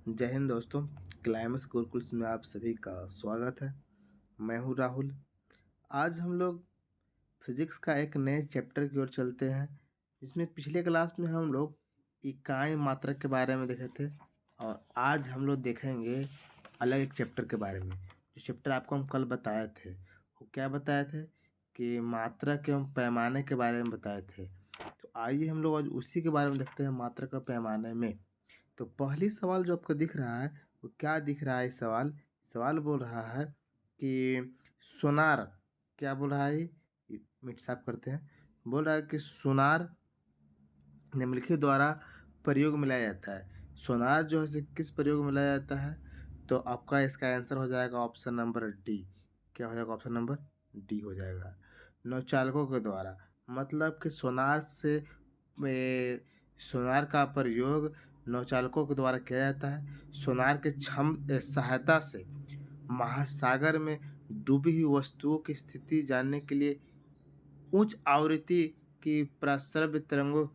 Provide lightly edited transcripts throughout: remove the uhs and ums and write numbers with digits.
जय हिंद दोस्तों। क्लाइमेक्स गुरुकुल्स में आप सभी का स्वागत है। मैं हूँ राहुल। आज हम लोग फिजिक्स का एक नए चैप्टर की ओर चलते हैं, जिसमें पिछले क्लास में हम लोग इकाई मात्रक के बारे में देखे थे और आज हम लोग देखेंगे अलग एक चैप्टर के बारे में। जो चैप्टर आपको हम कल बताए थे, वो क्या बताए थे कि मात्रक एवं पैमाने के बारे में बताए थे। तो आइए हम लोग आज उसी के बारे में देखते हैं, मात्रक और पैमाने में। तो पहली सवाल जो आपको दिख रहा है वो क्या दिख रहा है? सवाल सवाल बोल रहा है कि सोनार, क्या बोल रहा है? मिट साफ करते हैं। बोल रहा है कि सोनार निम्नलिखित द्वारा प्रयोग में लाया जाता है। सोनार जो है किस प्रयोग में लाया जाता है? तो आपका इसका आंसर हो जाएगा ऑप्शन नंबर डी। क्या हो जाएगा? ऑप्शन नंबर डी हो जाएगा। नौचालकों के द्वारा, मतलब कि सोनार का प्रयोग नौचालकों के द्वारा किया जाता है। सोनार के सहायता से महासागर में डूबी हुई वस्तुओं की स्थिति जानने के लिए उच्च आवृत्ति की प्रस्रव्य तरंगों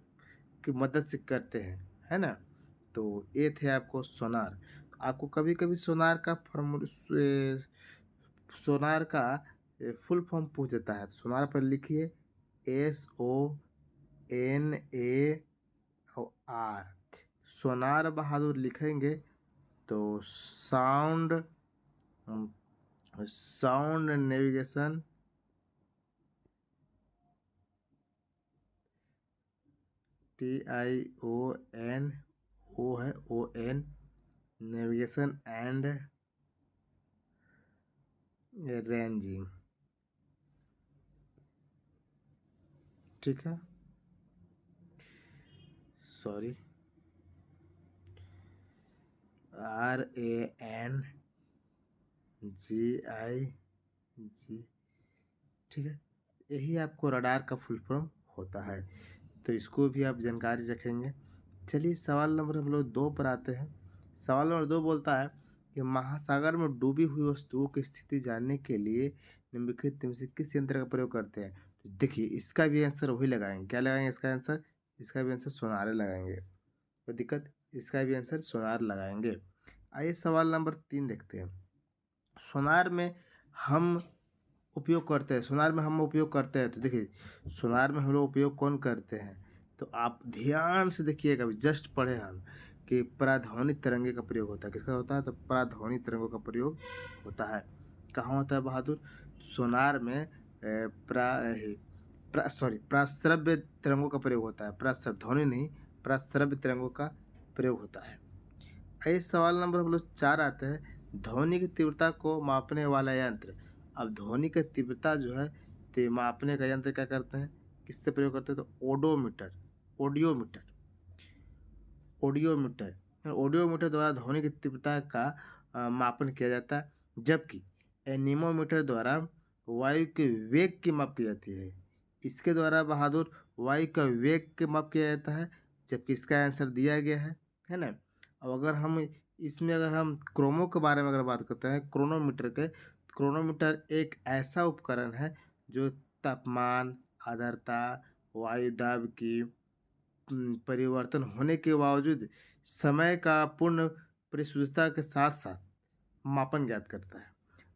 की मदद से करते हैं, है ना। तो ये थे आपको सोनार। आपको कभी कभी सोनार का फुल फॉर्म पूछ देता है। तो सोनार पर लिखिए SONAR। सोनार बहादुर लिखेंगे तो sound navigation TION navigation and ranging. ठीक है, सॉरी, RANGIG। ठीक है, यही आपको रडार का फुल फॉर्म होता है, तो इसको भी आप जानकारी रखेंगे। चलिए सवाल नंबर हम लोग 2 पर आते हैं। सवाल नंबर 2 बोलता है कि महासागर में डूबी हुई वस्तुओं की स्थिति जानने के लिए निम्नलिखित में से किस यंत्र का प्रयोग करते हैं? तो देखिए इसका भी आंसर वही लगाएंगे। क्या लगाएंगे इसका आंसर? इसका भी आंसर सोनार लगाएंगे। कोई दिक्कत? इसका भी आंसर सोनार लगाएंगे। आइए सवाल नंबर 3 देखते हैं। सोनार में हम उपयोग करते हैं। तो देखिए सोनार में हम लोग उपयोग कौन करते हैं? तो आप ध्यान से देखिएगा, जस्ट पढ़े हम कि पराध्वनिक तरंगे का प्रयोग होता है। किसका होता है? तो पराध्वनिक तरंगों का प्रयोग होता है। कहाँ होता है बहादुर? सोनार में प्राश्रव्य तरंगों का प्रयोग होता है। ध्वनि नहीं, प्राश्रव्य तरंगों का प्रयोग होता है। आइए सवाल नंबर हम लोग 4 आते हैं। ध्वनि की तीव्रता को मापने वाला यंत्र। अब ध्वनि की तीव्रता जो है तो मापने का यंत्र क्या करते हैं? किससे प्रयोग करते हैं? तो ऑडियोमीटर ऑडियोमीटर द्वारा ध्वनि की तीव्रता का मापन किया जाता है। जबकि एनीमोमीटर द्वारा वायु के वेग की माप की जाती है। इसके द्वारा बहादुर वायु का वेग की माप किया जाता है, जबकि इसका आंसर दिया गया है ना। अब अगर हम क्रोमो के बारे में अगर बात करते हैं, क्रोनोमीटर एक ऐसा उपकरण है जो तापमान, आर्द्रता, वायु दाब की परिवर्तन होने के बावजूद समय का पूर्ण परिशुद्धता के साथ साथ मापन ज्ञात करता है।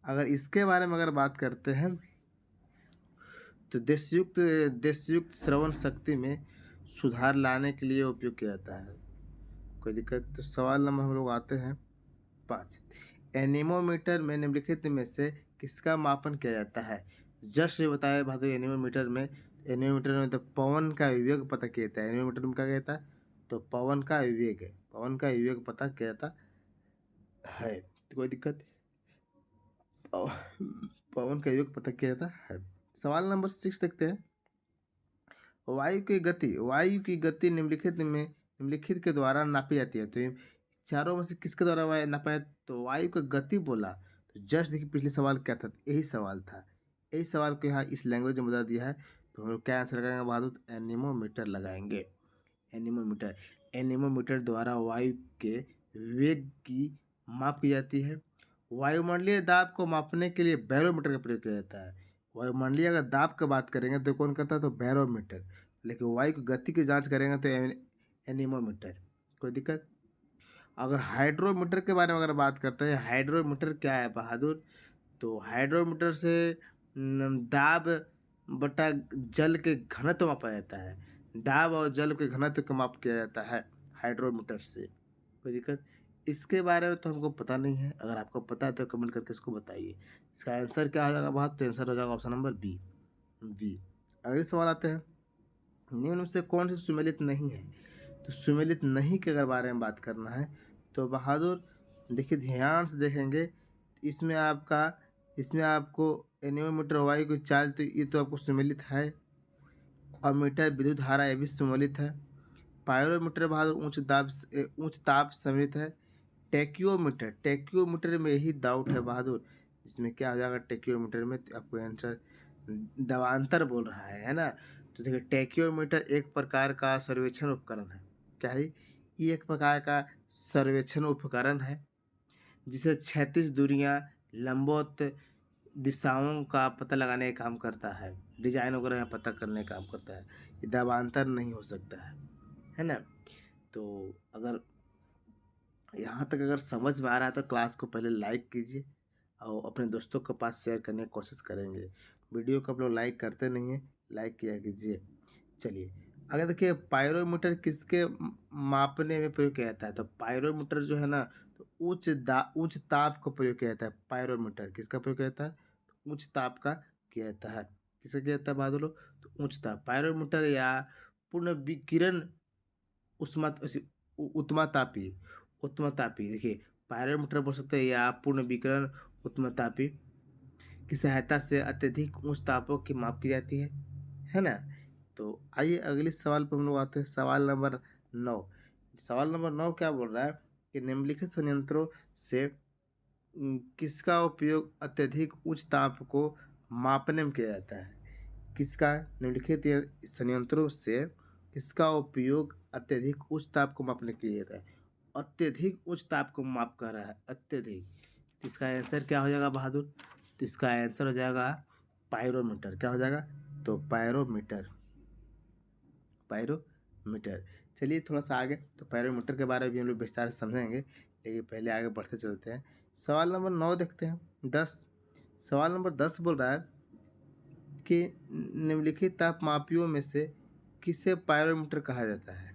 अगर इसके बारे में अगर बात करते हैं तो देशयुक्त श्रवण शक्ति में सुधार लाने के लिए उपयोग किया जाता है। कोई दिक्कत? तो सवाल नंबर हम लोग आते हैं 5। एनीमोमीटर में निम्नलिखित में से किसका मापन किया जाता है? जस्ट ये बताया भाई, एनीमोमीटर में तो पवन का विवेक पता किया जाता है। एनीमोमीटर में क्या कहता है? तो पवन का विवेक है, पवन का विवेक पता किया जाता है। तो कोई दिक्कत? पवन का विवेक पता किया जाता है। सवाल नंबर 6 देखते हैं। वायु की गति निम्नलिखित के द्वारा नापी जाती है। तो ये चारों में से किसके द्वारा वायु नापा है? तो वायु का गति बोला। तो जस्ट देखिए पिछले सवाल क्या था, यही सवाल था। यही सवाल को यहाँ इस लैंग्वेज में बता दिया है। तो हम लोग क्या आंसर लगाएंगे बहादुर? एनीमोमीटर लगाएंगे। एनीमोमीटर एनीमोमीटर द्वारा वायु के वेग की माप की जाती है। वायुमंडलीय दाब को मापने के लिए बैरोमीटर का प्रयोग किया जाता है। वायुमंडलीय अगर दाब की बात करेंगे तो कौन करता है? तो बैरोमीटर। लेकिन वायु की गति की जांच करेंगे तो एनीमोमीटर। कोई दिक्कत? अगर हाइड्रोमीटर के बारे में अगर बात करते हैं, हाइड्रोमीटर क्या है बहादुर? तो हाइड्रोमीटर से दाब बटा जल के घनत्व मापा जाता है। दाब और जल के घनत्व का माप किया जाता है हाइड्रोमीटर से। कोई दिक्कत? इसके बारे में तो हमको पता नहीं है, अगर आपको पता है तो कमेंट करके इसको बताइए। इसका आंसर क्या हो जाएगा बात? तो आंसर हो जाएगा ऑप्शन नंबर बी। बी। अगले सवाल आते हैं, निम्न में से कौन सी सुमेलित नहीं है? तो सुमेलित नहीं के अगर बारे में बात करना है तो बहादुर देखिए, ध्यान से देखेंगे, इसमें आपको एनीमोमीटर वायु की चाल, तो ये तो आपको सुमेलित है। और मीटर विद्युत धारा, ये भी सुमेलित है। पायरोमीटर बहादुर उच्च ताप सम्मिलित है। टेक्योमीटर में यही डाउट है बहादुर, इसमें क्या हो जाएगा? टेक्योमीटर में तो आपको आंसर दवांतर बोल रहा है ना? तो देखिए, टेक्योमीटर एक प्रकार का सर्वेक्षण उपकरण है। क्या है ये? एक प्रकार का सर्वेक्षण उपकरण है जिसे क्षैतिज दूरियां, लंबवत दिशाओं का पता लगाने का काम करता है, डिजाइन वगैरह का पता करने का काम करता है। ये दबांतर नहीं हो सकता है ना? तो अगर यहाँ तक अगर समझ में आ रहा है तो क्लास को पहले लाइक कीजिए और अपने दोस्तों के पास शेयर करने की कोशिश करेंगे। वीडियो को आप लोग लाइक करते नहीं हैं, लाइक किया कीजिए। चलिए, अगर देखिए, पायरोमीटर किसके मापने में प्रयोग किया जाता है? तो पायरोमीटर जो है ना, तो उच्च ताप का प्रयोग किया जाता है। पायरोमीटर किसका प्रयोग किया जाता है? तो उच्च ताप का किया जाता है। किसका किया जाता है बहादुर लोग? तो उच्च ताप पायरोमीटर या पूर्ण विकिरण उष्मा उत्तमातापी उत्तमातापी देखिए, पायरोमीटर बोल सकते हैं या पूर्ण विकिरण उत्तमातापी की सहायता से अत्यधिक उच्च तापों की माप की जाती है ना? तो आइए अगले सवाल पर हम लोग आते हैं, सवाल नंबर 9। सवाल नंबर 9 क्या बोल रहा है कि निम्नलिखित संयंत्रों से किसका उपयोग अत्यधिक उच्च ताप को मापने में किया जाता है? किसका? निम्नलिखित संयंत्रों से किसका उपयोग अत्यधिक उच्च ताप को मापने के लिए जाता है? अत्यधिक उच्च ताप को माप कर रहा है, अत्यधिक। तो इसका आंसर क्या हो जाएगा बहादुर? तो इसका आंसर हो जाएगा पायरोमीटर। क्या हो जाएगा? तो पायरोमीटर। पायरोमीटर। चलिए थोड़ा सा आगे, तो पायरोमीटर के बारे में भी हम लोग विस्तार से समझेंगे, लेकिन पहले आगे बढ़ते चलते हैं। सवाल नंबर 9 देखते हैं। 10। सवाल नंबर 10 बोल रहा है कि निम्नलिखित तापमापियों में से किसे पायरोमीटर कहा जाता है?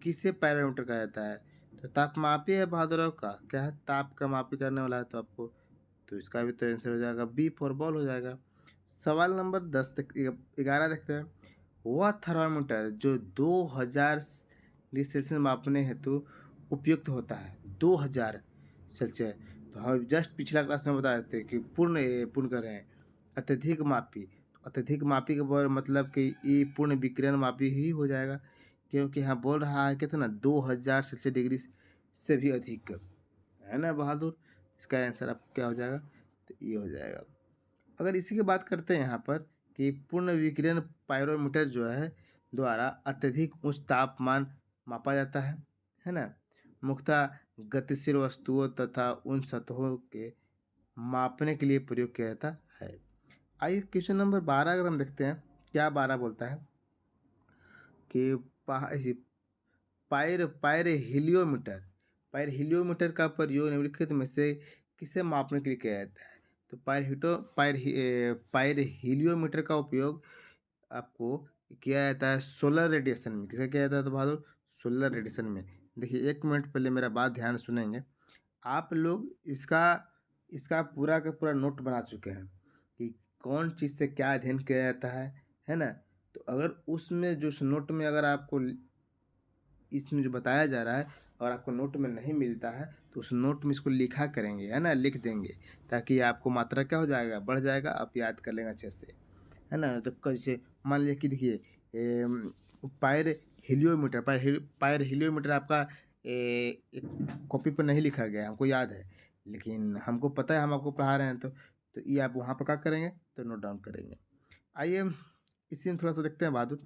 किसे पायरोमीटर कहा जाता है? तो तापमापी है बहादुर का, क्या है? ताप का मापी करने वाला है तो आपको, तो इसका भी तो आंसर हो जाएगा बी फॉर बॉल हो जाएगा। सवाल नंबर 11 देखते हैं। वह थर्मामीटर जो 2000 डिग्री सेल्सियस मापने हेतु उपयुक्त होता है, 2000 सेल्सियस। तो हम जस्ट पिछला क्लास में बताए थे कि पूर्ण कर रहे हैं अत्यधिक मापी। तो अत्यधिक मापी का मतलब कि ये पूर्ण विकिरण मापी ही हो जाएगा, क्योंकि यहाँ बोल रहा है कितना? 2000 सेल्सियस डिग्री से भी अधिक, है ना बहादुर? इसका आंसर आपको क्या हो जाएगा? तो ये हो जाएगा। अगर इसी की बात करते हैं यहाँ पर कि पूर्ण विकिरण पायरोमीटर जो है द्वारा अत्यधिक उच्च तापमान मापा जाता है ना? मुख्यतः गतिशील वस्तुओं तथा उन सतहों के मापने के लिए प्रयोग किया जाता है। आइए क्वेश्चन नंबर 12 अगर हम देखते हैं, क्या 12 बोलता है कि पायर पायर हीलियोमीटर पायर हीलियोमीटर का प्रयोग निम्नलिखित में से किसे मापने के लिए किया जाता है? तो पायर हीलियोमीटर का उपयोग आपको किया जाता है सोलर रेडिएशन में। किसे किया जाता है तो बहादुर? सोलर रेडिएशन में। देखिए, एक मिनट पहले मेरा बात ध्यान से सुनेंगे। आप लोग इसका इसका पूरा का पूरा नोट बना चुके हैं कि कौन चीज़ से क्या अध्ययन किया जाता है ना? तो अगर उसमें जो उस नोट में अगर आपको इसमें जो बताया जा रहा है और आपको नोट में नहीं मिलता है, तो उस नोट में इसको लिखा करेंगे, है ना? लिख देंगे, ताकि आपको मात्रा क्या हो जाएगा? बढ़ जाएगा, आप याद कर लेंगे अच्छे से, है ना? तो कैसे मान लीजिए कि देखिए, पायर पायर हीलियोमीटर आपका एक कॉपी पर नहीं लिखा गया है, हमको याद है, लेकिन हमको पता है, हम आपको पढ़ा रहे हैं, तो ये आप वहाँ पर क्या करेंगे? तो नोट डाउन करेंगे। आइए इसी में थोड़ा सा देखते हैं बहादुर।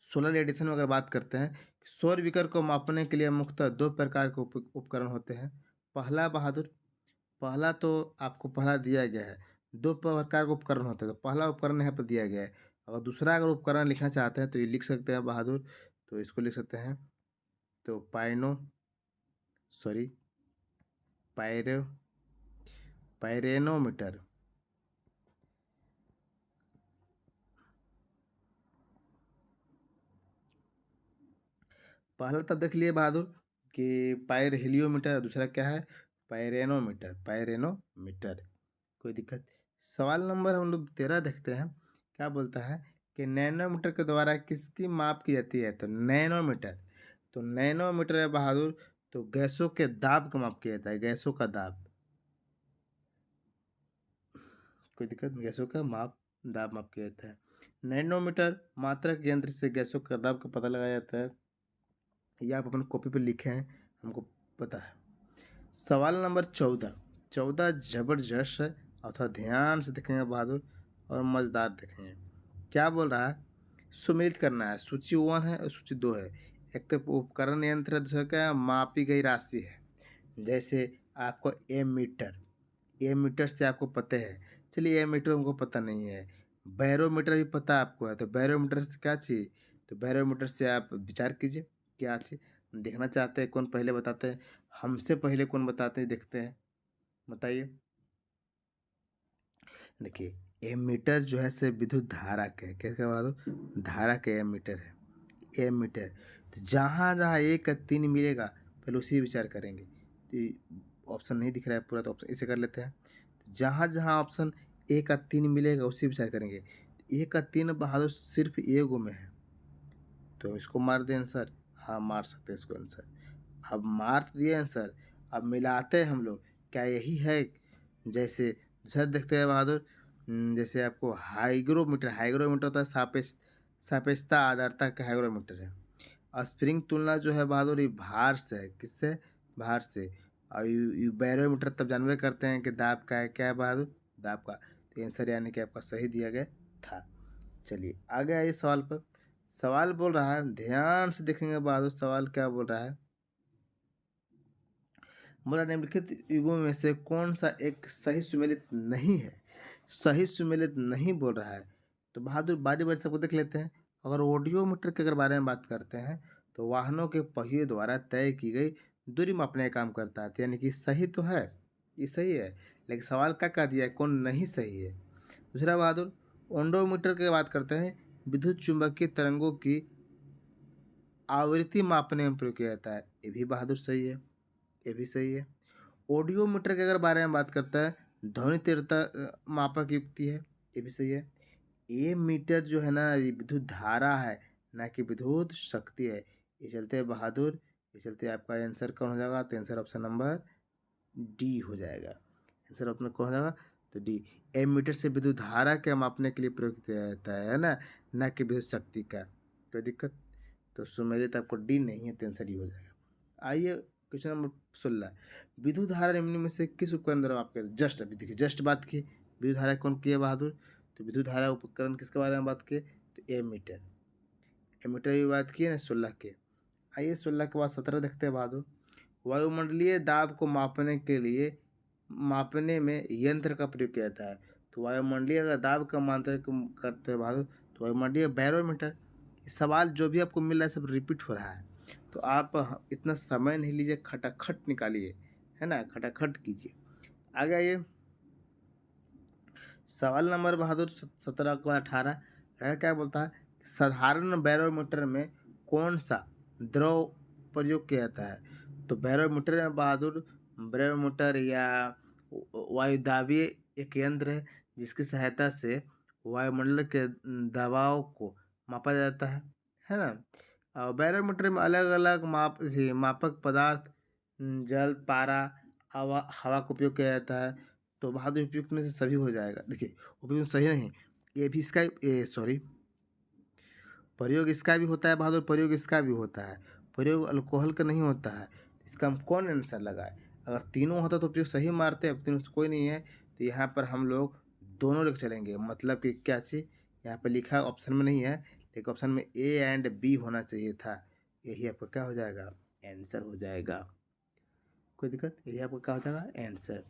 सोलर रेडिएशन में अगर बात करते हैं, सौर विकिरण को मापने के लिए मुख्यतः दो प्रकार के उपकरण होते हैं। पहला बहादुर, पहला तो आपको पहला दिया गया है, दो प्रकार के उपकरण होते हैं, तो पहला उपकरण यहाँ पर दिया गया है। अगर दूसरा अगर उपकरण लिखना चाहते हैं तो ये लिख सकते हैं बहादुर, तो इसको लिख सकते हैं, तो पाइनो सॉरी पायरो पायरेनोमीटर। पहला तब देख लिए बहादुर कि पायरहेलियोमीटर, दूसरा क्या है पायरेनोमीटर। कोई दिक्कत। सवाल नंबर हम लोग 13 देखते हैं। क्या बोलता है कि नैनोमीटर के द्वारा किसकी माप की जाती है? तो नैनोमीटर। तो नैनोमीटर है बहादुर, तो गैसों के दाब का माप किया जाता है, गैसों का दाब। कोई दिक्कत। गैसों का दाब माप किया जाता है। नैनोमीटर मात्रक यंत्र से गैसों का दाब का पता लगाया जाता है। ये आप अपने कॉपी पे लिखे हैं, हमको पता है। सवाल नंबर 14। 14 जबरदस्त है और थोड़ा ध्यान से देखेंगे बहादुर और मज़ेदार देखेंगे। क्या बोल रहा है? सुमेलित करना है। सूची 1 है और सूची 2 है। एक तो उपकरण यंत्र है, दूसरा क्या है मापी गई राशि है। जैसे आपको एमीटर, एमीटर से आपको पता है। चलिए एमीटर हमको पता नहीं है। बैरोमीटर भी पता आपको है, तो बैरोमीटर से क्या चाहिए? तो बैरोमीटर से आप विचार कीजिए क्या चीज़ देखना चाहते हैं, कौन पहले बताते हैं? हमसे पहले कौन बताते हैं, देखते हैं, बताइए। देखिए एमीटर जो है से विद्युत धारा के, कैसे बता दो, धारा के एमीटर है। एमीटर तो जहाँ जहाँ 1 का 3 मिलेगा पहले उसी विचार करेंगे। तो ऑप्शन नहीं दिख रहा है पूरा, तो ऑप्शन इसे कर लेते हैं। तो जहाँ जहाँ ऑप्शन 1 का 3 मिलेगा उसी विचार करेंगे। 1 का 3 बहादुर सिर्फ एगो में है, तो इसको मार दें आंसर। हाँ मार सकते हैं इसको आंसर। अब मार तो दिए आंसर, अब मिलाते हैं हम लोग, क्या यही है? जैसे दूसरा देखते हैं बहादुर। जैसे आपको हाइग्रोमीटर, हाइग्रोमीटर होता है सापेक्षता आधारता का हाइग्रोमीटर है। और स्प्रिंग तुलना जो है बहादुर ये भार से है, किससे? भार से। और बैरोमीटर तब जानवे करते हैं कि दाब का है, क्या है बहादुर? दाब का। तो आंसर यानी कि आपका सही दिया गया था। चलिए आगे आइए सवाल पर। सवाल बोल रहा है, ध्यान से देखेंगे बहादुर, सवाल क्या बोल रहा है? बोला निम्नलिखित युगों में से कौन सा एक सही सुमेलित नहीं है? सही सुमेलित नहीं बोल रहा है। तो बहादुर बारी बारी सबको देख लेते हैं। अगर ऑडियोमीटर के अगर बारे में बात करते हैं तो वाहनों के पहिए द्वारा तय की गई दूरी मापने का काम करता है, तो यानी कि सही तो है, ये सही है। लेकिन सवाल क्या कह दिया है, कौन नहीं सही है? दूसरा बहादुर ओंडोमीटर की बात करते हैं, विद्युत चुंबकीय तरंगों की आवृत्ति मापने में प्रयोग किया जाता है, ये भी बहादुर सही है, ये भी सही है। ऑडियोमीटर के अगर बारे में बात करता है, ध्वनि तीव्रता मापक युक्ति है, ये भी सही है। ये मीटर जो है ना ये विद्युत धारा है, ना कि विद्युत शक्ति है। ये चलते बहादुर, ये चलते आपका आंसर कौन हो जाएगा? तो आंसर ऑप्शन नंबर डी हो जाएगा। आंसर ऑप्शन कौन हो जाएगा? तो डी। एमीटर से विद्युत धारा के मापने के लिए प्रयोग किया जाता है ना कि विद्युत शक्ति का। कोई दिक्कत? तो सुमेलित आपको डी नहीं है, तो आंसर डी हो जाएगा। आइए क्वेश्चन नंबर 16। विद्युत धारा निम्न में से किस उपकरण द्वारा आपके जस्ट अभी देखिए जस्ट बात की विद्युत धारा कौन की है बहादुर? तो विद्युत धारा उपकरण किसके बारे में बात किए? तो एमीटर। एमीटर की बात की ना 16 के। आइए 16 के बाद 17 देखते हैं बहादुर। वायुमंडलीय दाब को मापने के लिए मापने में यंत्र का प्रयोग किया जाता है। तो वायुमंडलीय अगर दाब का मात्रक करते हैं बहादुर, तो वायुमंडलीय बैरोमीटर। सवाल जो भी आपको मिल रहा है सब रिपीट हो रहा है, तो आप इतना समय नहीं लीजिए, खटाखट निकालिए, है ना, खटाखट कीजिए। आगे आइए सवाल नंबर बहादुर 17 को 18। क्या बोलता है? साधारण बैरोमीटर में कौन सा द्रव प्रयोग किया जाता है? तो बैरोमीटर में बहादुर बैरोमीटर या वायुदाबीय एक यंत्र है जिसकी सहायता से वायुमंडल के दबाव को मापा जाता है ना। और बैरोमीटर में अलग अलग मापक पदार्थ, जल, पारा, हवा हवा का उपयोग किया जाता है। तो बहादुर उपयुक्त में से सभी हो जाएगा। देखिए उपयुक्त सही नहीं, ये भी इसका सॉरी प्रयोग इसका भी होता है बहादुर, प्रयोग इसका भी होता है। प्रयोग अल्कोहल का नहीं होता है। इसका हम कौन आंसर लगाए? अगर तीनों होता तो प्रयोग सही मारते हैं, अब तीनों से कोई नहीं है, तो यहाँ पर हम लोग दोनों लेकर चलेंगे। मतलब कि क्या चीज़ यहाँ पर लिखा ऑप्शन में नहीं है, लेकिन ऑप्शन में ए एंड बी होना चाहिए था। यही आपका क्या हो जाएगा? आंसर हो जाएगा। कोई दिक्कत? यही आपका क्या हो जाएगा? आंसर।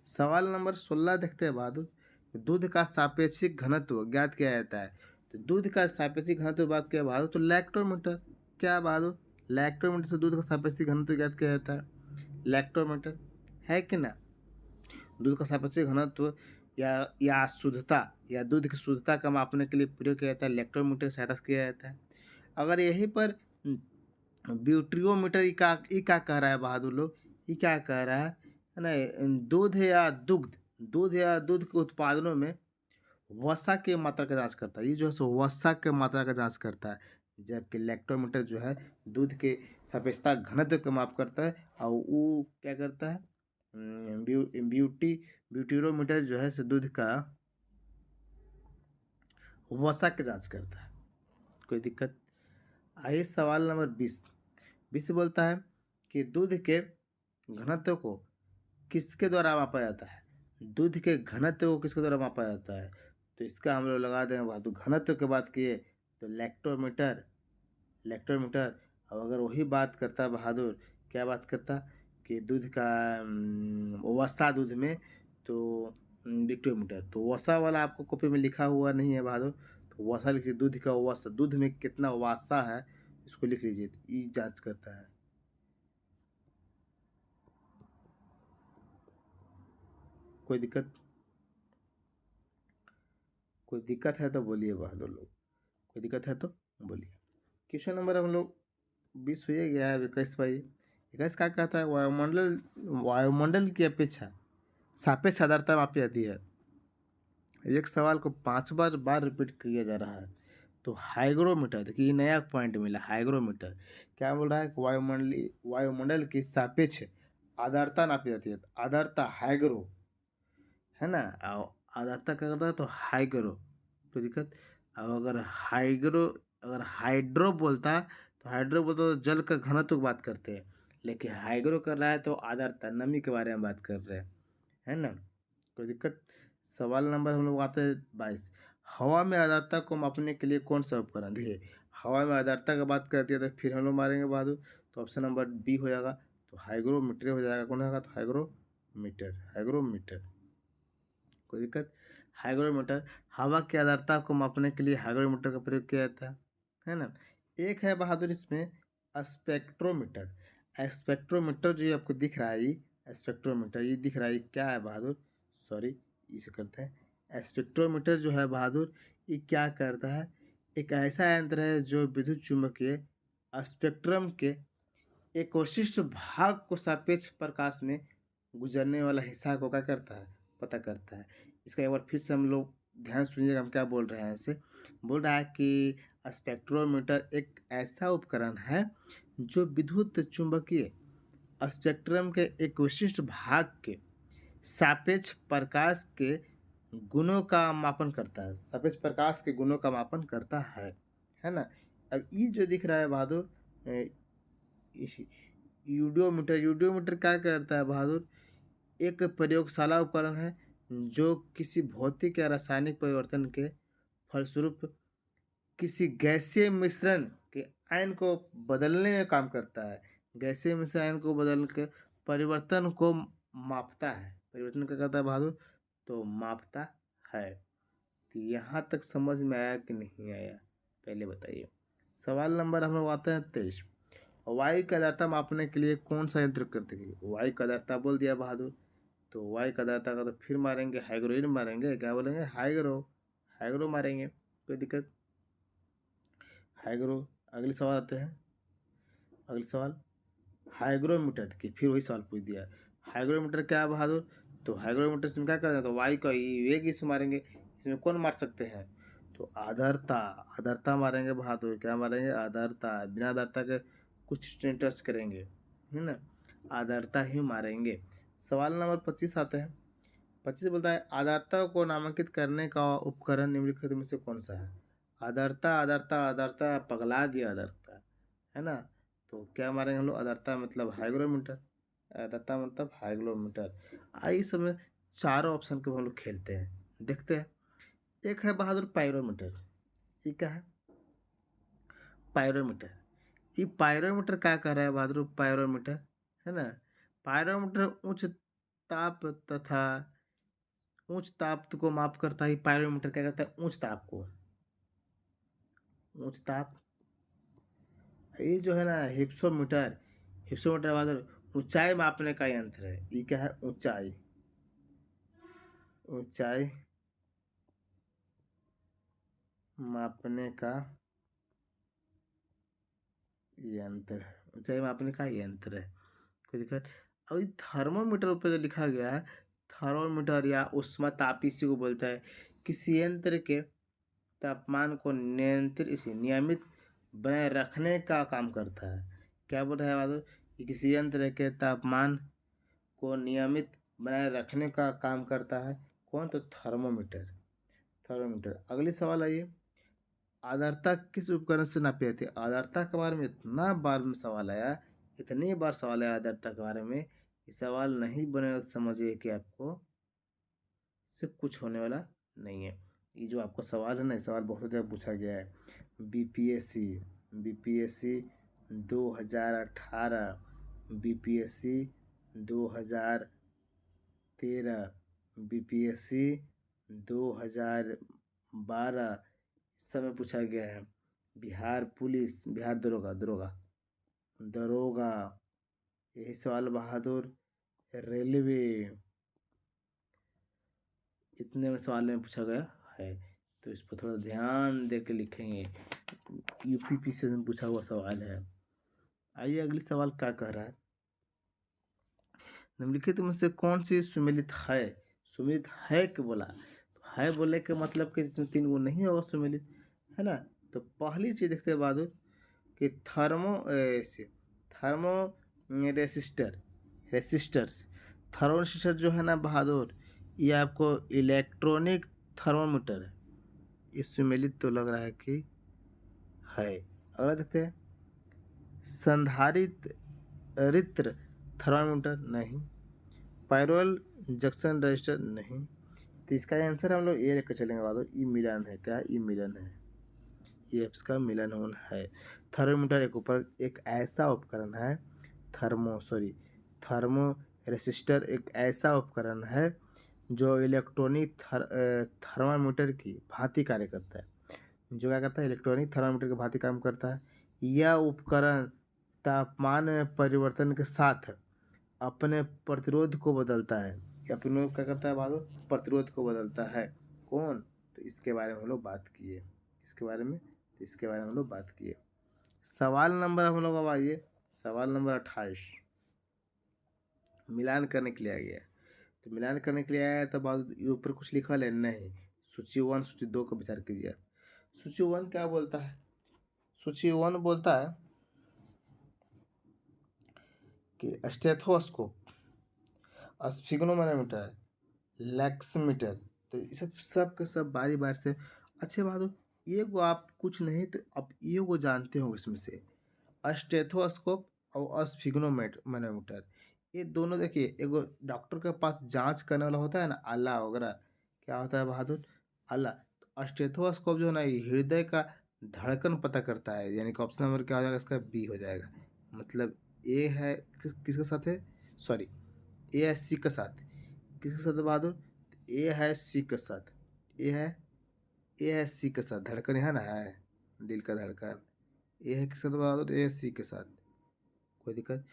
सवाल नंबर 16 देखते हैं बहादुर। दूध का सापेक्षिक घनत्व ज्ञात किया जाता है। तो दूध का सापेक्षिक घनत्व बात किया बहादुर, तो लैक्टोमीटर। क्या बहादुर? लैक्टोमीटर से दूध का सापेक्षिक घनत्व ज्ञात किया जाता है। लैक्टोमीटर, है कि ना? दूध का सापेक्षिक घनत्व या शुद्धता या दूध की शुद्धता का मापने के लिए प्रयोग किया जाता है, लैक्टोमीटर की सहायता से किया जाता है। अगर यहीं पर ब्यूट्रियोमीटर ये क्या कह रहा है बहादुर लोग, ये क्या कह रहा है ना, दूध या दूध के उत्पादनों में वसा की मात्रा का जांच करता है, ये जो है सो वसा की मात्रा का जांच करता है, जबकि लैक्टोमीटर जो है दूध के सापेक्षता घनत्व का माप करता है, और वो क्या करता है, ब्यूटीरोमीटर जो है सो दूध का वसा की जांच करता है। कोई दिक्कत? आइए सवाल नंबर 20। 20 बोलता है कि दूध के घनत्व को किसके द्वारा मापा जाता है? दूध के घनत्व को किसके द्वारा मापा जाता है? तो इसका हम लोग लगा दें बहादुर, घनत्व की बात किए तो लैक्टोमीटर। लैक्टोमीटर अब अगर वही बात करता बहादुर, क्या बात करता कि दूध का वसा दूध में, तो विक्टोमीटर, तो वसा वाला आपको कॉपी में लिखा हुआ नहीं है बहादुर, तो वसा लिखिए, दूध का वसा, दूध में कितना वसा है इसको लिख लीजिए, तो ये जांच करता है। कोई दिक्कत? कोई दिक्कत है तो बोलिए बहादुर लोग, कोई दिक्कत है तो बोलिए। क्वेश्चन नंबर हम लोग 20 हो ही गया है, 21 भाई। 21 क्या कहता है, वायुमंडल की अपेक्षा सापेक्ष आर्द्रता मापी जाती है। एक सवाल को 5 बार रिपीट किया जा रहा है। तो हाइग्रोमीटर, देखिए ये नया पॉइंट मिला, हाइग्रोमीटर क्या बोल रहा है कि वायुमंडल की सापेक्ष आर्द्रता नापी जाती है। आर्द्रता हाइग्रो है ना, आर्द्रता क्या करता है, तो हाइग्रो, कोई दिक्कत? अब अगर हाइड्रो बोलता, तो हाइड्रो बोलता तो जल का घनत्व की बात करते हैं, लेकिन हाइग्रो कर रहा है तो आर्द्रता, नमी के बारे में बात कर रहे हैं, है ना? कोई दिक्कत? सवाल नंबर हम लोग आते हैं 22। हवा में आर्द्रता को मापने के लिए कौन सा उपकरण? देखिए हवा में आर्द्रता की बात करती है तो फिर हम लोग मारेंगे बहादुर, तो ऑप्शन नंबर बी हो जाएगा, तो हाइग्रोमीटर हो जाएगा। कौन होगा? तो हाइग्रोमीटर, हाइग्रोमीटर। कोई दिक्कत? हाइग्रोमीटर, हवा की आर्द्रता को मापने के लिए हाइग्रोमीटर का प्रयोग किया जाता है ना? एक है बहादुर इसमें स्पेक्ट्रोमीटर। स्पेक्ट्रोमीटर जो ये आपको दिख रहा है, ये स्पेक्ट्रोमीटर ये दिख रहा है, ये क्या है बहादुर? सॉरी, इसे करते हैं। स्पेक्ट्रोमीटर जो है बहादुर, ये क्या करता है, एक ऐसा यंत्र है जो विद्युत चुम्बकीय स्पेक्ट्रम के एक विशिष्ट भाग को सापेक्ष प्रकाश में गुजरने वाला हिस्सा को क्या करता है, पता करता है। इसका एक बार फिर से हम लोग ध्यान सुनिएगा, हम क्या बोल रहे हैं इसे। बोल रहा है कि स्पेक्ट्रोमीटर एक ऐसा उपकरण है जो विद्युत चुम्बकीय स्पेक्ट्रम के एक विशिष्ट भाग के सापेक्ष प्रकाश के गुणों का मापन करता है, सापेक्ष प्रकाश के गुणों का मापन करता है ना? अब ये जो दिख रहा है बहादुर, यूडियोमीटर, यूडियोमीटर क्या करता है बहादुर, एक प्रयोगशाला उपकरण है जो किसी भौतिक या रासायनिक परिवर्तन के फलस्वरूप किसी गैसीय मिश्रण के आयन को बदलने में काम करता है। गैसीय मिश्रण आयन को बदल के परिवर्तन को मापता है। परिवर्तन क्या करता है बहादुर? तो मापता है। तो यहाँ तक समझ में आया कि नहीं आया, पहले बताइए। सवाल नंबर हम लोग आते हैं 23। वायु की आर्द्रता मापने के लिए कौन सा यंत्र करते हैं? वायु की आर्द्रता बोल दिया बहादुर, तो वायु की आर्द्रता का तो फिर मारेंगे हाइग्रोइन मारेंगे, क्या बोलेंगे, हाइग्रो, हाइग्रो मारेंगे। कोई दिक्कत? हाइग्रो। अगले सवाल आते हैं, अगले सवाल हाइग्रोमीटर की, फिर वही सवाल पूछ दिया। हाइग्रोमीटर क्या है बहादुर? तो हाइग्रोमीटर से हम क्या करते हैं, तो वायु का वेग इस मारेंगे। इसमें कौन मार सकते हैं? तो आर्द्रता, आर्द्रता मारेंगे बहादुर, क्या मारेंगे, आर्द्रता। बिना आर्द्रता के कुछ टेस्ट करेंगे, है ना? आर्द्रता ही मारेंगे। सवाल नंबर 25 आते हैं। 25 बोलता है आर्द्रता को नामांकित करने का उपकरण निम्नलिखित में से कौन सा है? आर्द्रता, आर्द्रता, आर्द्रता, पगला दिया आर्द्रता, है ना? तो क्या मारेंगे हम लोग, आर्द्रता मतलब हाइग्रोमीटर, आर्द्रता मतलब हाइग्रोमीटर। आइए समय चारों ऑप्शन को हम लोग खेलते हैं, देखते हैं। एक है बहादुर पायरोमीटर, ये क्या है, पायरोमीटर। ये पायरोमीटर क्या कर रहा है बहादुर, पायरोमीटर, है ना? पायरोमीटर उच्च ताप को माप करता है। पायरोमीटर क्या करता है, उच्च ताप को, उच्च ताप। ये जो है ना हिप्सोमीटर, हिप्सोमीटर बहादुर ऊंचाई मापने का यंत्र है। ये क्या है? ऊंचाई, ऊंचाई मापने का यंत्र है। ऊंचाई मापने का यंत्र है। कोई दिक्कत? और ये थर्मोमीटर ऊपर जो लिखा गया है, थर्मोमीटर या ऊष्मातापी इसी को बोलता है। किसी यंत्र के तापमान को नियंत्रित इसे नियमित बनाए रखने का काम करता है। क्या बोल रहा है बादल? कि किसी यंत्र के तापमान को नियमित बनाए रखने का काम करता है। कौन? तो थर्मोमीटर। थर्मोमीटर। अगली सवाल आइए। आर्द्रता किस उपकरण से नापी जाती है? आर्द्रता के बारे में इतना बार में सवाल आया, इतनी बार सवाल आया आर्द्रता के बारे में, ये सवाल नहीं बनेगा तो समझिए कि आपको से कुछ होने वाला नहीं है। ये जो आपका सवाल है ना, ये सवाल बहुत जगह पूछा गया है। बीपीएससी, बीपीएससी 2018, बीपीएससी 2013, बीपीएससी 2012 समय पूछा गया है। बिहार पुलिस, बिहार दरोगा, दरोगा, दरोगा, यही सवाल बहादुर, रेलवे, इतने में सवाल में पूछा गया है। तो इस पर थोड़ा ध्यान दे के लिखेंगे। यूपीपीसी से पूछा हुआ सवाल है। आइए अगली सवाल क्या कह रहा है। निम्नलिखित में से कौन सी सुमेलित है? सुमेलित है कि बोला, तो है बोले के मतलब कि इसमें तीन गुण नहीं होगा सुमेलित, है ना। तो पहली चीज देखते हैं बहादुर कि thermo resistor, resistors, thermo resistor जो है ना बहादुर, ये आपको इलेक्ट्रॉनिक थर्मोमीटर है। इस सुमेलित तो लग रहा है कि है। अगला देखते हैं। संधारित्र थर्मामीटर नहीं। पायरोल जंक्शन रजिस्टर नहीं। तो इसका आंसर हम लोग ये लेकर चलेंगे बहादुर, ई मिलन है। क्या? ई मिलन है। ये इसका मिलन होन है। थर्मोमीटर एक ऊपर एक ऐसा उपकरण है, थर्मो रेसिस्टर एक ऐसा उपकरण है जो इलेक्ट्रॉनिक थर्मामीटर की भांति कार्य करता है। जो क्या करता है? इलेक्ट्रॉनिक थर्मामीटर की भांति काम करता है। यह उपकरण तापमान में परिवर्तन के साथ अपने प्रतिरोध को बदलता है। या अपने क्या करता है बहादुर? प्रतिरोध को बदलता है। कौन? तो इसके बारे में हम लोग बात किए। इसके बारे में, तो इसके बारे में हम लोग बात किए। सवाल नंबर हम लोग अब आइए, सवाल नंबर 28 मिलान करने के लिए आ गया। तो मिलान करने के लिए आया है तो बाद ये ऊपर कुछ लिखा है नहीं। सूची 1 सूची 2 का विचार कीजिए। सूची 1 क्या बोलता है? सूची 1 बोलता है कि स्टेथोस्कोप, स्फिग्नोमेनोमीटर, लैक्समीटर। तो ये सब के सब बारी बारी से। अच्छे बात, ये को आप कुछ नहीं तो आप ये को जानते हो इसमें से, स्टेथोस्कोप और स्फिग्नोमेनोमीटर। ये दोनों देखिए, एगो डॉक्टर के पास जांच करने वाला होता है ना, आला वगैरह, क्या होता है बहादुर? आला। तो स्टेथोस्कोप जो है ना, ये हृदय का धड़कन पता करता है। यानी कि ऑप्शन नंबर क्या हो जाएगा इसका? बी हो जाएगा। मतलब ए है किसके साथ है? सॉरी, ए है सी के साथ। किसके साथ है बहादुर? ए है सी के साथ। ए है, ए है सी के साथ। धड़कन है ना, है दिल का धड़कन। ए है किसके साथ बहादुर? ए है सी के साथ। कोई दिक्कत?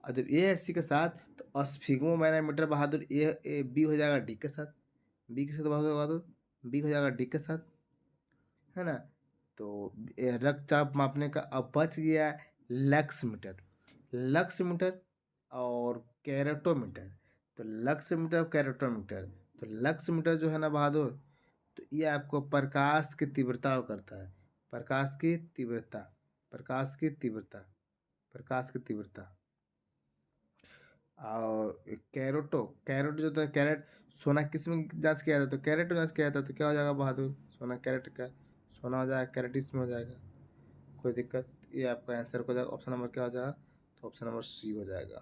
और जब ए है सी के साथ, तो स्फिग्मो मैनोमीटर बहादुर ए बी हो जाएगा डी के साथ। बी के साथ बहादुर, बहादुर बी हो जाएगा डी के साथ, है ना। तो रक्तचाप मापने का अब बच गया लक्समीटर, लक्समीटर और कैरोटोमीटर। तो लक्समीटर और कैरोटोमीटर, तो लक्समीटर जो है ना बहादुर, तो ये आपको प्रकाश की तीव्रता को करता है। प्रकाश की तीव्रता, प्रकाश की तीव्रता, प्रकाश की तीव्रता। और कैरोटो, कैरेट जो था, कैरेट सोना किस में जांच किया जाता? तो कैरेट में जांच किया जाता। तो क्या हो जाएगा बहादुर? सोना कैरेट का सोना हो जाएगा, कैरेट इसमें हो जाएगा। कोई दिक्कत? ये आपका आंसर हो जाएगा। ऑप्शन नंबर क्या हो जाएगा? तो ऑप्शन नंबर सी हो जाएगा।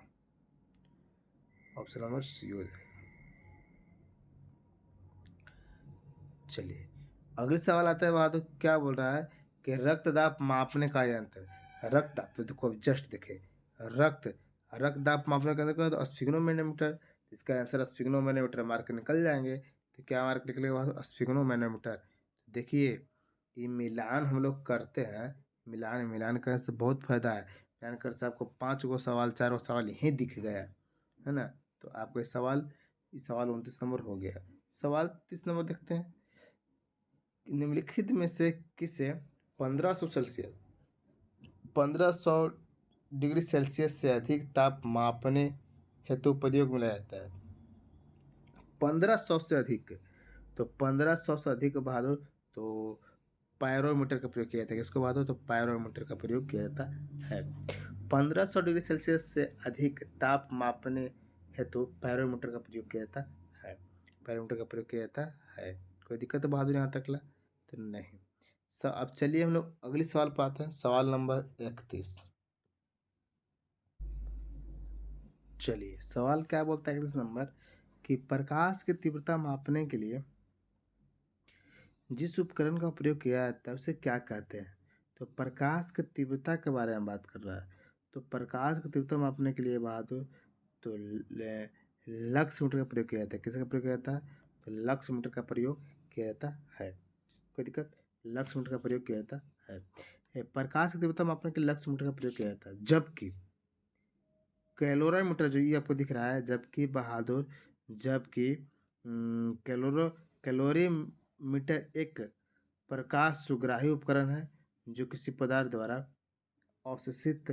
ऑप्शन नंबर सी हो जाएगा। चलिए अगले सवाल आता है बहादुर, क्या बोल रहा है कि रक्तदाब मापने का यंत्र। रक्तदाब तो देखो जस्ट देखे, रक्त रक्तदाब मापने का यंत्र तो स्फिग्नोमेनोमीटर। इसका आंसर स्फिग्नोमेनोमीटर मार्क निकल जाएंगे। तो क्या मार्क निकलेगा बहादुर? स्फिग्नोमेनोमीटर। देखिए, ये मिलान हम लोग करते हैं। मिलान मिलान करने से बहुत फायदा है। जानकर से आपको 5 गो सवाल 4 गो सवाल यहीं दिख गया है ना। तो आपको ये सवाल 29 नंबर हो गया। सवाल 30 नंबर देखते हैं। निम्नलिखित में से किसे 1500 डिग्री सेल्सियस से अधिक ताप मापने हेतु प्रयोग में लाया जाता है? 1500 से अधिक, तो 1500 से अधिक बहादुर तो पायरोमीटर का प्रयोग किया जाता है। किसको बहादुर? तो पायरोमीटर का प्रयोग किया जाता है। 1500 डिग्री सेल्सियस से अधिक ताप मापने हेतु पायरोमीटर का प्रयोग किया जाता है। पायरोमीटर का प्रयोग किया जाता है। कोई दिक्कत है बहादुर यहाँ तक ला? तो नहीं। अब चलिए हम लोग अगली सवाल पर आते हैं। सवाल नंबर 31। चलिए सवाल क्या बोलता है 31 नंबर कि प्रकाश की तीव्रता मापने के लिए जिस उपकरण का प्रयोग किया जाता है उसे क्या कहते हैं? तो प्रकाश की तीव्रता के बारे में बात कर रहा है। तो प्रकाश की तीव्रता मापने के लिए बहादुर तो लक्स मीटर का प्रयोग किया जाता है। किसका प्रयोग किया जाता है? तो लक्स मीटर का प्रयोग किया जाता है। कोई दिक्कत? लक्स मीटर का प्रयोग किया जाता है। प्रकाश की तीव्रता मापने के लिए लक्स मीटर का प्रयोग किया जाता है। जबकि कैलोरीमीटर जो ये आपको दिख रहा है, जबकि बहादुर कैलोरीमीटर एक प्रकाश सुग्राही उपकरण है जो किसी पदार्थ द्वारा अवशोषित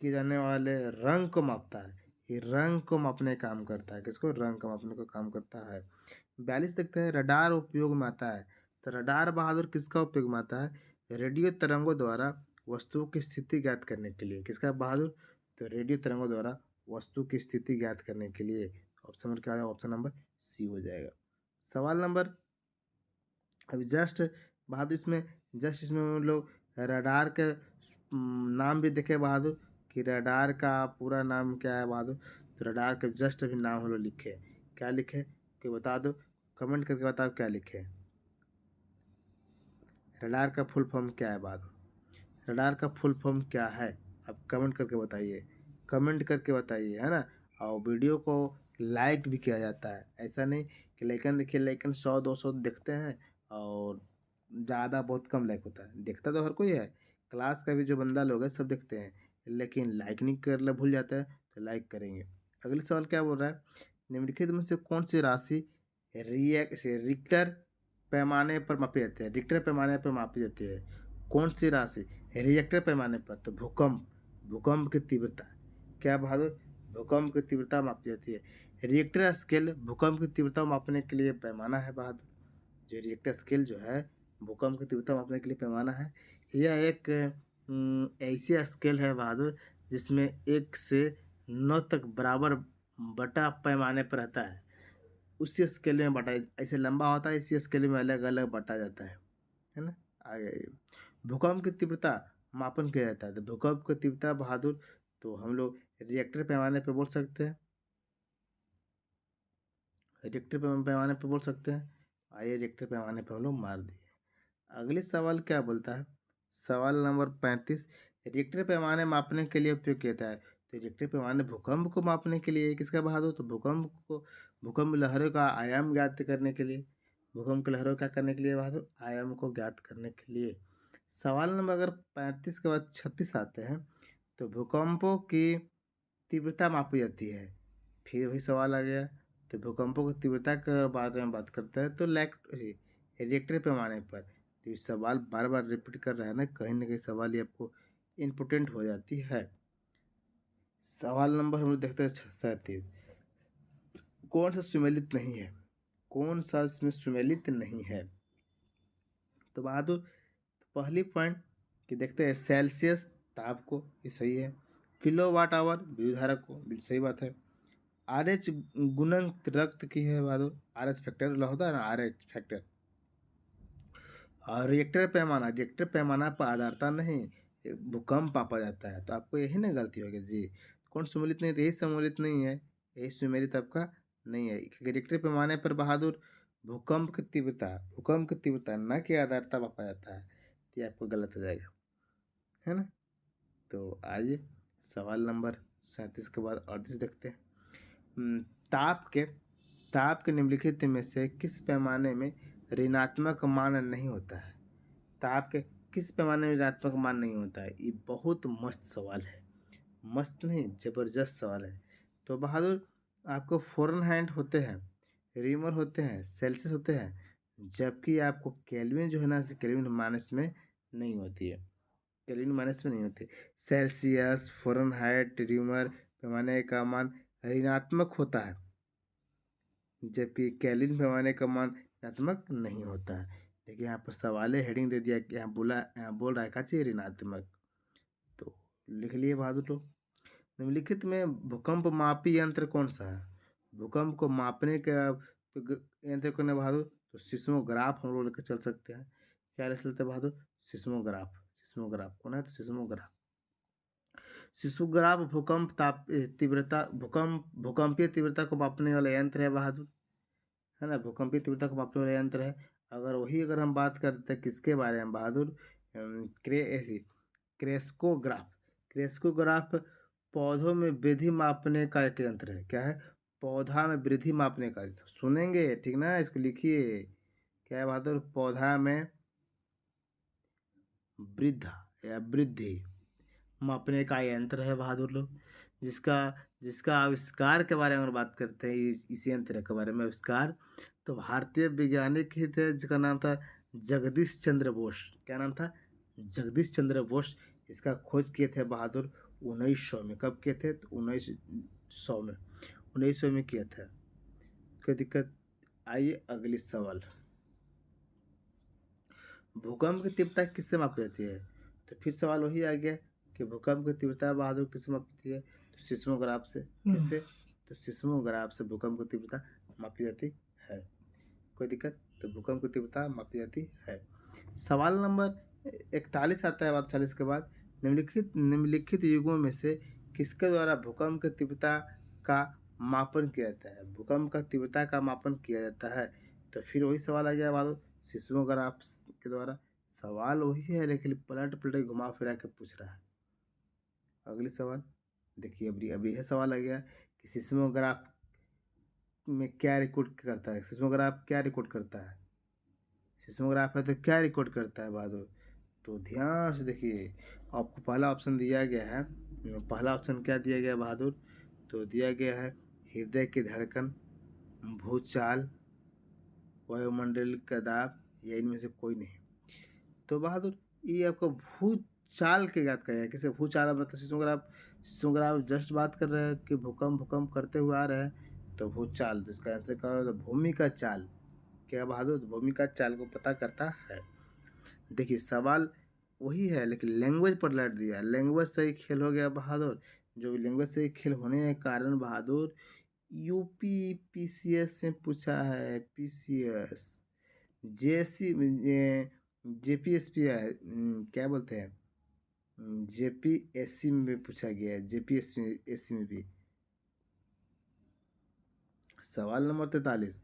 किए जाने वाले रंग को मापता है। ये रंग को मापने का काम करता है। किसको? रंग को मापने का काम करता है। 42 देखते हैं। रडार उपयोग में आता है। तो रडार बहादुर किसका उपयोग में आता है? रेडियो तरंगों द्वारा वस्तुओं की स्थिति ज्ञात करने के लिए। किसका बहादुर? तो रेडियो तरंगों द्वारा वस्तु की स्थिति ज्ञात करने के लिए। ऑप्शन नंबर क्या है? ऑप्शन नंबर सी हो जाएगा। सवाल नंबर अभी जस्ट इसमें हम लोग रडार के नाम भी देखे बहादुर कि रडार का पूरा नाम क्या है बहादुर। तो रडार के जस्ट अभी नाम हम लोग लिखे। क्या लिखे कि बता दो, कमेंट करके बताओ क्या लिखे। रडार का फुल फॉर्म क्या है बहादुर? रडार का फुल फॉर्म क्या है? आप कमेंट करके बताइए। कमेंट करके बताइए, है ना। और वीडियो को लाइक भी किया जाता है। ऐसा नहीं कि लेकिन देखिए, लेकिन 100-200 देखते हैं और ज़्यादा बहुत कम लाइक होता है। देखता तो हर कोई है, क्लास का भी जो बंदा लोग है सब देखते हैं, लेकिन लाइक नहीं कर भूल जाता है। तो लाइक करेंगे। अगले सवाल क्या बोल रहा है? निम्नलिखित में से कौन सी राशि रिक्टर पैमाने पर मापी जाती है? रिक्टर पैमाने पर मापी जाती है। कौन सी राशि? रिएक्टर पैमाने पर तो भूकंप की तीव्रता। क्या बहादुर? भूकंप की तीव्रता मापी जाती है। रिएक्टर स्केल भूकंप की तीव्रता मापने के लिए पैमाना है बहादुर। जो रिएक्टर स्केल जो है भूकंप की तीव्रता मापने के लिए पैमाना है। यह एक ऐसी स्केल है बहादुर जिसमें 1 से 9 तक बराबर बटा पैमाने पर रहता है। उसी स्केल में बटा, ऐसे लंबा होता है, इसी स्केल में अलग अलग बटा जाता है ना। आगे भूकंप की तीव्रता मापन किया जाता है। तो भूकंप की तीव्रता बहादुर तो हम लोग रिएक्टर पैमाने पर बोल सकते हैं। रिएक्टर पैमाने पर बोल सकते हैं। आइए रिएक्टर पैमाने पर हम लोग मार दिए। अगले सवाल क्या बोलता है? सवाल नंबर 35। रिएक्टर पैमाने मापने के लिए उपयोग किया जाता है। तो रिएक्टर पैमाने भूकंप को मापने के लिए किसका बहादुर? तो भूकंप लहरों का आयाम ज्ञात करने के लिए। भूकंप की लहरों क्या करने के लिए बहादुर? आयाम को ज्ञात करने के लिए। सवाल नंबर अगर 35 के बाद 36 आते हैं तो भूकंपों की तीव्रता मापी जाती है। फिर वही सवाल आ गया। तो भूकंपों की तीव्रता के बारे में बात करते हैं तो रिएक्टर पैमाने पर। तो ये सवाल बार बार रिपीट कर रहा है ना कहीं सवाल ये आपको इम्पोर्टेंट हो जाती है। सवाल नंबर हम लोग देखते हैं 37। कौन सा सुमेलित नहीं है? कौन सा इसमें सुमेलित नहीं है? तो बहादुर पहली पॉइंट कि देखते हैं सेल्सियस ताप को, ये सही है। किलोवाट आवर विद्युत धारा को, भी सही बात है। RH गुणक रक्त की है बहादुर। RH फैक्टर होता है ना, RH फैक्टर। और रिएक्टर पैमाना पर आधारता नहीं, भूकंप मापा जाता है। तो आपको यही ना गलती होगी जी। कौन सुमेलित नहीं? तो यही सम्मिलित नहीं है, यही सुमेलित आपका नहीं है क्योंकि रिएक्टर पैमाने पर बहादुर भूकंप की तीव्रता न के आधारता मापा जाता है। तो ये आपको गलत हो जाएगा, है ना। तो आइए सवाल नंबर 37 के बाद 38 देखते हैं। ताप के निम्नलिखित में से किस पैमाने में ऋणात्मक मान नहीं होता है? ताप के किस पैमाने में ऋणात्मक मान नहीं होता है? ये बहुत मस्त सवाल है। मस्त नहीं, ज़बरदस्त सवाल है। तो बहादुर आपको फ़ारेनहाइट होते हैं, रीमर होते हैं, सेल्सियस होते हैं, जबकि आपको केल्विन जो है ना, केल्विन माइनस में नहीं होती है। केल्विन माइनस में नहीं होती। सेल्सियस, फ़ारेनहाइट, रीमर पैमाने का मान ऋणात्मक होता है, जबकि केल्विन पैमाने का मान ऋणात्मक नहीं होता है। देखिए यहाँ पर सवाल है, हेडिंग दे दिया कि यहाँ बोल रहा है क्या चाहिए, ऋणात्मक। तो लिख लिए बहादुर लोग। निम्नलिखित में भूकंप मापी यंत्र कौन सा है? भूकंप को मापने का यंत्र कौन है बहादुर? तो सिस्मोग्राफ हम लोग लेकर चल सकते हैं। क्या ले चलते हैं बहादुर? सिस्मोग्राफ। सिस्मोग्राफ कौन है? तो सिस्मोग्राफ। सिस्मोग्राफ भूकंप तीव्रता भूकंपीय तीव्रता को मापने वाला यंत्र है बहादुर, है ना। भूकंपीय तीव्रता को मापने वाला यंत्र है। अगर हम बात करते हैं किसके बारे में बहादुर, क्रेस्कोग्राफ। क्रेस्कोग्राफ पौधों में वृद्धि मापने का एक यंत्र है। क्या है? पौधा में वृद्धि मापने का। सुनेंगे ठीक ना, इसको लिखिए। क्या है बहादुर? पौधा में वृद्धा या वृद्धि मापने का यंत्र है बहादुर लोग। जिसका जिसका आविष्कार के बारे में बात करते हैं, इस यंत्र के बारे में आविष्कार, तो भारतीय वैज्ञानिक ही थे जिसका नाम था जगदीश चंद्र बोस। क्या नाम था? जगदीश चंद्र बोस। इसका खोज किए थे बहादुर 1900 में। कब किए थे? तो 1900 में। 1900 में किया था। कोई दिक्कत? आइए अगली सवाल। भूकंप की तीव्रता किससे मापी जाती है? तो फिर सवाल वही आ गया कि भूकंप की तीव्रता बहादुर किससे मापी जाती है? तो सिस्मोग्राफ से। किससे? तो सिस्मोग्राफ से भूकंप की तीव्रता मापी जाती है। कोई दिक्कत? तो भूकंप की तीव्रता मापी जाती है। सवाल नंबर 41 आता है बाद 40 के बाद। निम्नलिखित युगों में से किसके द्वारा भूकंप की तीव्रता का मापन किया जाता है? भूकंप का तीव्रता का मापन किया जाता है। तो फिर वही सवाल आ गया बहादुर, सिस्मोग्राफ के द्वारा। सवाल वही है लेकिन पलट पलट घुमा फिरा के पूछ रहा है। अगली सवाल देखिए, अभी यह सवाल आ गया कि सिस्मोग्राफ में क्या रिकॉर्ड करता है? सिस्मोग्राफ क्या रिकॉर्ड करता है? सिस्मोग्राफ है तो क्या रिकॉर्ड करता है बहादुर? तो ध्यान से देखिए, आपको पहला ऑप्शन दिया गया है। पहला ऑप्शन क्या दिया गया बहादुर? तो दिया गया है हृदय की धड़कन, भूचाल, वायुमंडल का दाब, या इनमें से कोई नहीं। तो बहादुर ये आपको भूचाल के याद करेगा। किसे भूचाल मतलब? सिस्मोग्राफ जस्ट बात कर रहे हैं कि भूकंप भूकंप करते हुए आ रहे हैं, तो भूचाल। तो इसका आंसर क्या होगा? भूमि का चाल। क्या बहादुर? भूमि का चाल को पता करता है। देखिए सवाल वही है लेकिन लैंग्वेज पर लैट दिया। लैंग्वेज से ही खेल हो गया बहादुर। जो लैंग्वेज से ही खेल होने के कारण बहादुर यूपी पीसीएस से पूछा है। पीसीएस जेसी जेपीएसपी है, क्या बोलते हैं, जेपीएससी में पूछा गया है। जेपीएससी में भी। सवाल नंबर 43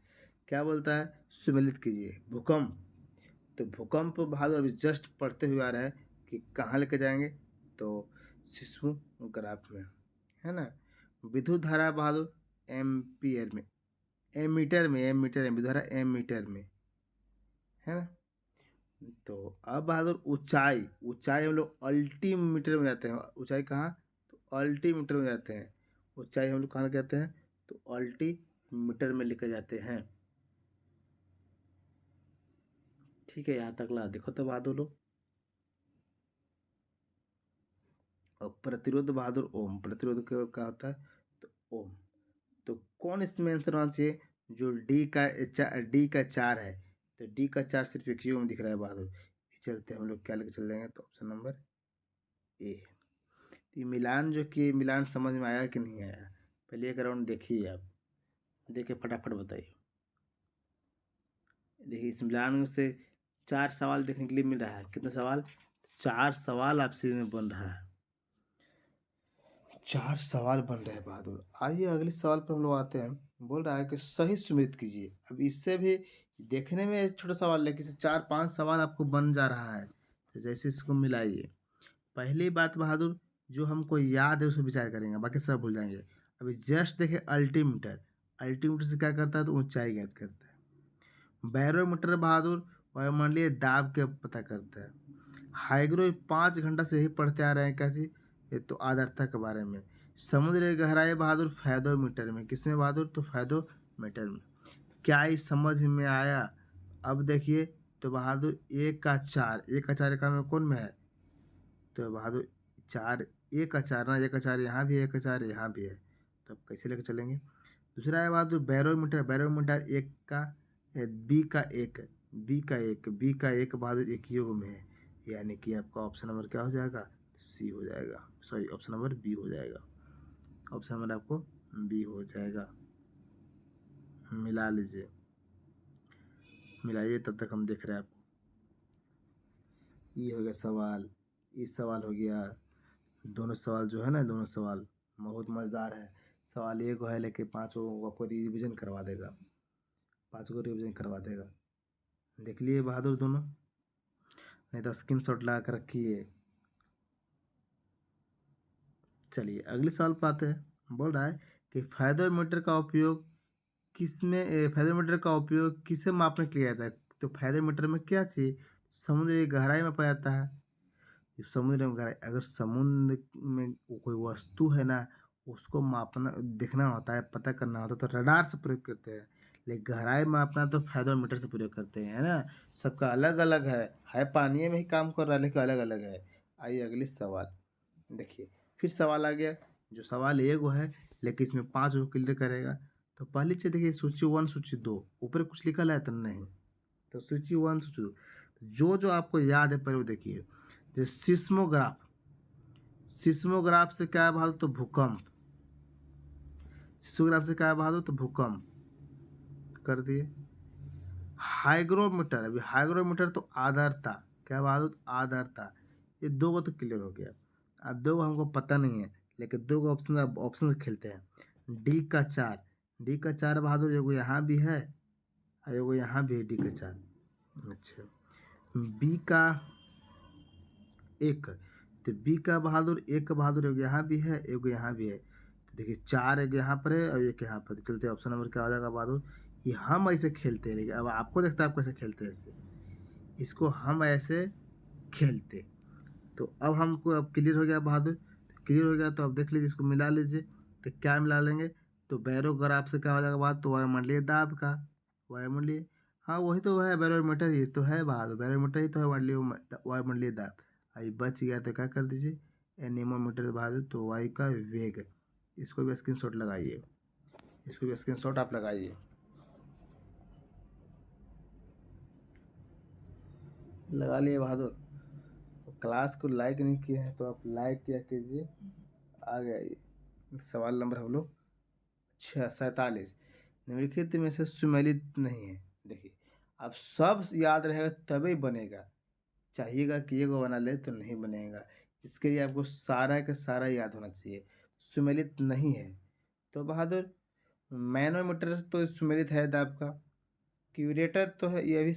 क्या बोलता है? सुमेलित कीजिए भूकंप। तो भूकंप बहादुर अभी जस्ट पढ़ते हुए आ रहा है कि कहाँ लेके जाएंगे, तो सिस्मोग्राफ में, है ना। विद्युत धारा बहादुर एम्पियर में, एम मीटर में विद्युत धारा एम मीटर में, है ना। तो अब बहादुर ऊंचाई, ऊंचाई हम लोग अल्टीमीटर में जाते हैं। ऊंचाई कहाँ? तो अल्टीमीटर में जाते हैं। ऊंचाई हम लोग कहाँ लेके जाते हैं? तो अल्टीमीटर में लेके जाते हैं। ठीक है, यहाँ तक ला देखो तो बहादुर लोग। और प्रतिरोध बहादुर ओम। प्रतिरोध क्या होता है? तो ओम। तो कौन इसमें आंसर होना चाहिए? जो डी का 4 है। तो डी का 4 सिर्फ एक ही में दिख रहा है बहादुर। ये चलते हैं हम लोग क्या लेके चल जाएंगे, तो ऑप्शन नंबर ए। तो ये मिलान जो कि मिलान समझ में आया कि नहीं आया? पहले एक राउंड देखिए आप, देखिए फटाफट बताइए। देखिए इस मिलान में से 4 सवाल देखने के लिए मिल रहा है। कितने सवाल? 4 सवाल आपसे में बन रहा है। 4 सवाल बन रहे हैं बहादुर। आइए अगले सवाल पर हम लोग आते हैं। बोल रहा है कि सही सुमेलित कीजिए। अब इससे भी देखने में छोटा सवाल लेकिन 4-5 सवाल आपको बन जा रहा है। तो जैसे इसको मिलाइए। पहली बात बहादुर, जो हमको याद है उसको विचार करेंगे, बाकी सब भूल जाएंगे। अभी जस्ट देखिए अल्टीमीटर। अल्टीमीटर से क्या करता है? तो ऊंचाई ज्ञात करता है। बैरोमीटर बहादुर वायुमंडलीय दाब के पता करता है। हाइग्रो 5 घंटा से ही पढ़ते आ रहे हैं। कैसे? ये तो आर्द्रता के बारे में। समुद्र की गहराई बहादुर फैदोमीटर में, किसमें बहादुर? तो फैदोमीटर में। क्या इस समझ में आया? अब देखिए, तो बहादुर एक का चार, एक का चार का में कौन में है? तो बहादुर चार, एक का चार ना, एक का चार यहाँ भी है, एक का चार यहाँ भी है, तो अब कैसे लेकर चलेंगे? दूसरा है बहादुर बैरोमीटर, बैरोमीटर एक का बी का एक, बी का एक बहादुर एक योग में है, यानी कि आपका ऑप्शन नंबर क्या हो जाएगा? सी हो जाएगा, सॉरी ऑप्शन नंबर बी हो जाएगा, ऑप्शन नंबर आपको बी हो जाएगा। मिला लीजिए, मिलाइए, तब तक हम देख रहे हैं आपको। ये हो गया सवाल, इस सवाल हो गया। दोनों सवाल जो है ना, दोनों सवाल बहुत मज़ेदार है। सवाल एक है लेकिन पाँचों को आपको रिविजन करवा देगा, पाँचों को रिविजन करवा देगा। देख लिए बहादुर दोनों, नहीं तो स्क्रीन शॉट लगा कर रखिए। चलिए अगले सवाल पर आते हैं। बोल रहा है कि फायदोमीटर का उपयोग किसमें, फायदोमीटर का उपयोग किसे मापने के लिए किया जाता है? तो फायदोमीटर में क्या चाहिए? समुद्र की गहराई में पाया जाता है। समुद्र में गहराई, अगर समुद्र में कोई वस्तु है ना, उसको मापना देखना होता है, पता करना होता है, तो रडार से प्रयोग करते हैं। लेकिन गहराई मापना तो फायदोमीटर से प्रयोग करते हैं, है ना। सबका अलग अलग है पानी में ही काम कर रहा है लेकिन अलग अलग है। आइए अगले सवाल देखिए, फिर सवाल आ गया। जो सवाल एक वो है लेकिन इसमें पाँच को क्लियर करेगा। तो पहली चीज देखिए, सूची वन सूची दो, ऊपर कुछ लिखा है तो नहीं। तो सूची वन सूची दो, जो जो आपको याद है पहले वो देखिए। जैसे सिस्मोग्राफ, सिस्मोग्राफ से क्या है बहादुर? तो भूकंप। सिस्मोग्राफ से क्या है बहादुर? तो भूकंप कर दिए। हाइग्रोमीटर, अभी हाइग्रोमीटर तो आर्द्रता, क्या बहादुर? आर्द्रता। ये दो को तो क्लियर हो गया। अब दो को हमको पता नहीं है लेकिन दो को ऑप्शन, अब ऑप्शन से खेलते हैं। डी का चार, डी का चार बहादुर एगो यहाँ भी है और एगो यहाँ भी है, डी का चार। अच्छा, बी का एक, तो बी का बहादुर, एक का बहादुर एगो यहाँ भी है, एगो यहाँ भी है। तो देखिए चार एक यहाँ पर है और एक यहाँ पर, तो चलते ऑप्शन नंबर क्या हो जाएगा बहादुर? ये हम ऐसे खेलते हैं, लेकिन अब आपको देखता है आप कैसे खेलते हैं इससे। इसको हम ऐसे खेलते। तो अब हमको अब क्लियर हो गया बहादुर, तो क्लियर हो गया तो अब देख लीजिए, इसको मिला लीजिए। तो क्या मिला लेंगे? तो बैरोग्राफ से क्या हो जाएगा बात? तो वायुमंडलीय दाब का, वायुमंडलीय, हाँ वही तो है बैरोमीटर, ये तो है बहादुर, बैरोमीटर ही तो है वायुमंडलीय दाब। अभी बच गया तो क्या कर दीजिए, एनीमोमीटर बहादुर, तो वायु का वेग। इसको भी स्क्रीन शॉट लगाइए, इसको भी स्क्रीन शॉट आप लगाइए, लगा लिए बहादुर। क्लास को लाइक नहीं किए हैं तो आप लाइक किया कीजिए। आगे आइए, सवाल नंबर हम लोग 47, निम्नलिखित में से सुमेलित नहीं है। देखिए, अब सब याद रहेगा तभी बनेगा, चाहिएगा कि ये को बना ले तो नहीं बनेगा। इसके लिए आपको सारा का सारा याद होना चाहिए। सुमेलित नहीं है तो बहादुर मैनोमीटर तो सुमेलित है दाब का। क्यूरेटर तो है, ये भी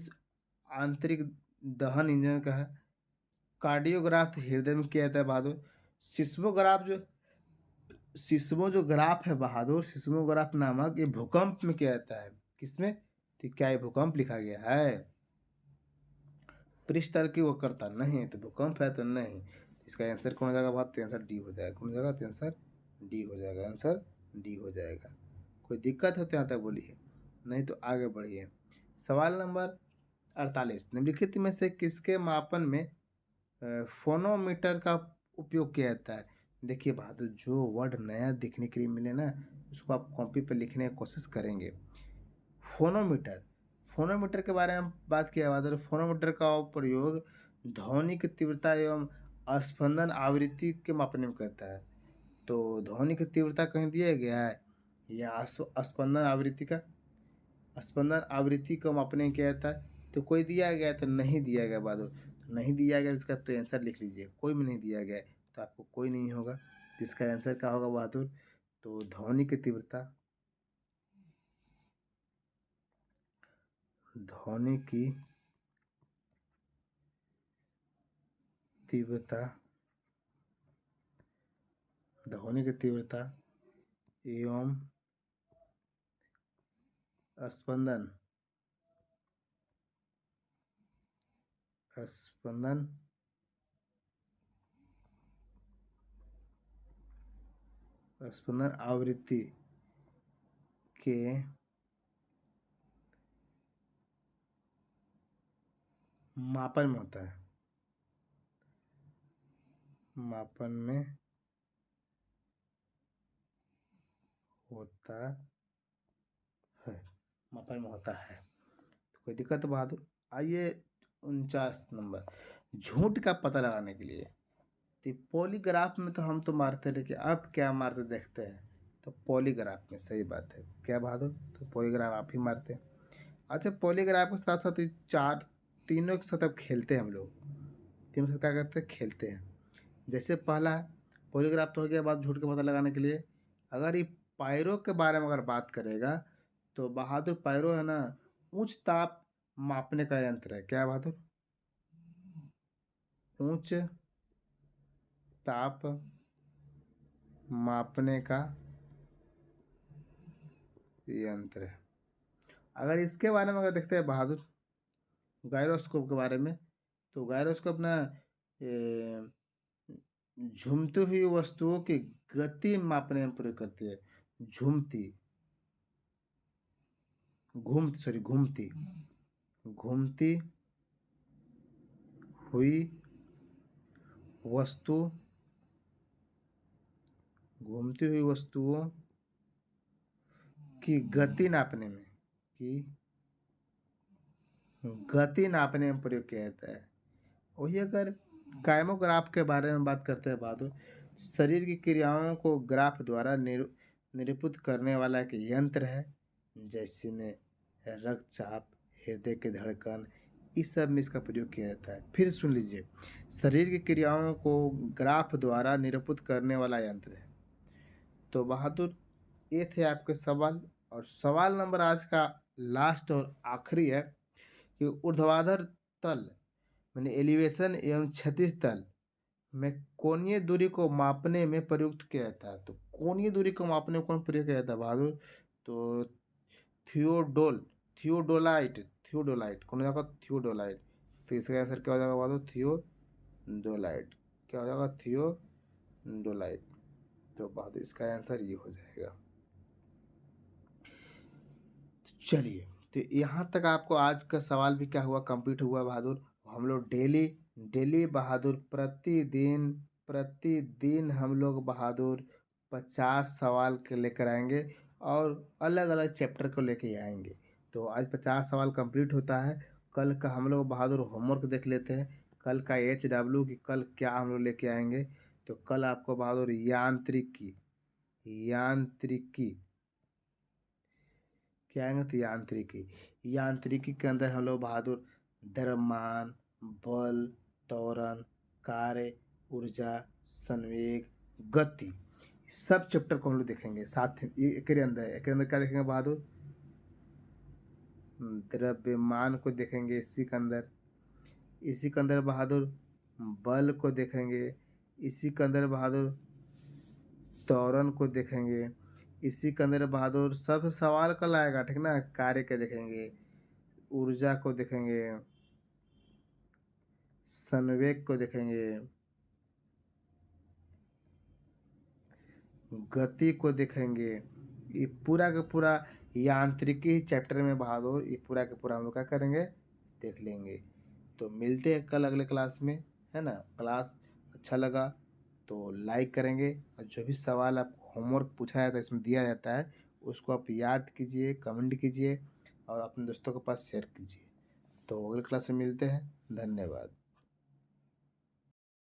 आंतरिक दहन इंजन का है। कार्डियोग्राफ हृदय में किया जाता है बहादुर। सिस्मोग्राफ जो, सिस्मो जो ग्राफ है बहादुर, सिस्मोग्राफ नामक, ये भूकंप में किया जाता है। किसमें? तो क्या ये भूकंप लिखा गया है? पृष्ठ तल की वो करता नहीं, तो भूकंप है तो नहीं। इसका आंसर कौन हो जाएगा बात? तो आंसर डी हो जाएगा। कौन हो जाएगा? तो आंसर डी हो जाएगा, आंसर डी हो जाएगा। कोई दिक्कत हो तो यहाँ तक बोलिए, नहीं तो आगे बढ़िए। सवाल नंबर 48, निम्नलिखित में से किसके मापन में फोनोमीटर का उपयोग किया जाता है? देखिए बहादुर, जो वर्ड नया देखने के लिए मिले ना, उसको आप कॉपी पर लिखने की कोशिश करेंगे। फोनोमीटर, फोनोमीटर के बारे में हम बात किया बहादुर। फोनोमीटर का प्रयोग ध्वनि की तीव्रता एवं स्पंदन आवृत्ति के मापने में करता है। तो ध्वनि की तीव्रता कहीं दिया गया है या स्पंदन आवृत्ति का, स्पंदन आवृत्ति को मापने में किया जाता है। तो कोई दिया गया तो नहीं दिया गया बहादुर, तो नहीं दिया गया इसका तो आंसर लिख लीजिए। कोई भी नहीं दिया गया है तो आपको कोई नहीं होगा, तो इसका आंसर क्या होगा बहादुर? तो ध्वनि की तीव्रता, ध्वनि की तीव्रता, ध्वनि की तीव्रता एवं स्पंदन, स्पंदन स्पंदन आवृत्ति के मापन में होता है। मापन में होता है। मापन में होता है। तो कोई दिक्कत है बहादुर? आइए 49 नंबर, झूठ का पता लगाने के लिए। तो पॉलीग्राफ में तो हम तो मारते, लेकिन अब क्या मारते देखते हैं। तो पॉलीग्राफ में सही बात है क्या बहादुर? तो पॉलीग्राफ आप ही मारते हैं। अच्छा, पॉलीग्राफ के साथ साथ ये चार तीनों के साथ अब खेलते हैं हम लोग। तीनों के साथ क्या करते हैं? खेलते हैं। जैसे पहला है पॉलीग्राफ तो हो गया बात झूठ का पता लगाने के लिए। अगर ये पायरो के बारे में अगर बात करेगा तो बहादुर पायरो है ना, उच्च ताप मापने का यंत्र है। क्या बहादुर? उच्च ताप मापने का यंत्र है। अगर इसके बारे में अगर देखते हैं बहादुर, गायरोस्कोप के बारे में, तो गायरोस्कोप ना झूमती हुई वस्तुओं की गति मापने में प्रयोग करती है। झूमती घूमती घूमती हुई वस्तु घूमती हुई वस्तुओं की गति नापने में की गति नापने में प्रयोग किया जाता है। वही अगर काइमोग्राफ के बारे में बात करते हैं बहादुर, शरीर की क्रियाओं को ग्राफ द्वारा निरूपित करने वाला एक यंत्र है। जैसे में रक्तचाप, हृदय की धड़कन, इस सब में इसका प्रयोग किया जाता है। फिर सुन लीजिए, शरीर की क्रियाओं को ग्राफ द्वारा निरूपित करने वाला यंत्र है। तो बहादुर ये थे आपके सवाल। और सवाल नंबर आज का लास्ट और आखिरी है कि ऊर्ध्वाधर तल मैंने एलिवेशन एवं क्षैतिज तल में कोणीय दूरी को मापने में प्रयुक्त किया जाता है। तो कोणीय दूरी को मापने में कौन प्रयोग किया जाता है बहादुर? तो थियोडोलाइट थियोडोलाइट कौन हो जाएगा? थियोडोलाइट। तो इसका आंसर क्या हो जाएगा बहादुर? थियोडोलाइट। क्या हो जाएगा? थियोडोलाइट। तो बहादुर इसका आंसर ये हो जाएगा। चलिए, तो यहाँ तक आपको आज का सवाल भी क्या हुआ, कंप्लीट हुआ बहादुर। हम लोग डेली डेली बहादुर प्रतिदिन हम लोग बहादुर 50 सवाल के लेकर आएंगे और अलग अलग चैप्टर को लेके आएंगे। तो आज 50 सवाल कंप्लीट होता है। कल का हम लोग बहादुर होमवर्क देख लेते हैं। कल का HW की कल क्या हम लोग लेके आएंगे। तो कल आपको बहादुर यांत्रिकी यांत्रिकी क्या आएंगे? तो यांत्रिकी। यांत्रिकी के अंदर हम लोग बहादुर द्रव्यमान, बल, त्वरण, कार्य, ऊर्जा, संवेग, गति, सब चैप्टर को हम लोग देखेंगे साथ में। एक के अंदर क्या देखेंगे बहादुर? द्रव्यमान को देखेंगे इसी के अंदर बहादुर बल को देखेंगे, इसी के अंदर बहादुर त्वरण को देखेंगे, इसी के अंदर बहादुर सब सवाल कल आएगा, ठीक ना। कार्य के देखेंगे, ऊर्जा को देखेंगे, संवेग को देखेंगे, गति को देखेंगे। ये पूरा का पूरा यांत्रिकी चैप्टर में बहादुर ये पूरा का पूरा हम लोग क्या करेंगे? देख लेंगे। तो मिलते हैं कल अगले क्लास में, है ना। क्लास अच्छा लगा तो लाइक करेंगे, और जो भी सवाल आप होमवर्क पूछा जाता है इसमें दिया जाता है उसको आप याद कीजिए, कमेंट कीजिए और अपने दोस्तों के पास शेयर कीजिए। तो अगले क्लास में मिलते हैं। धन्यवाद।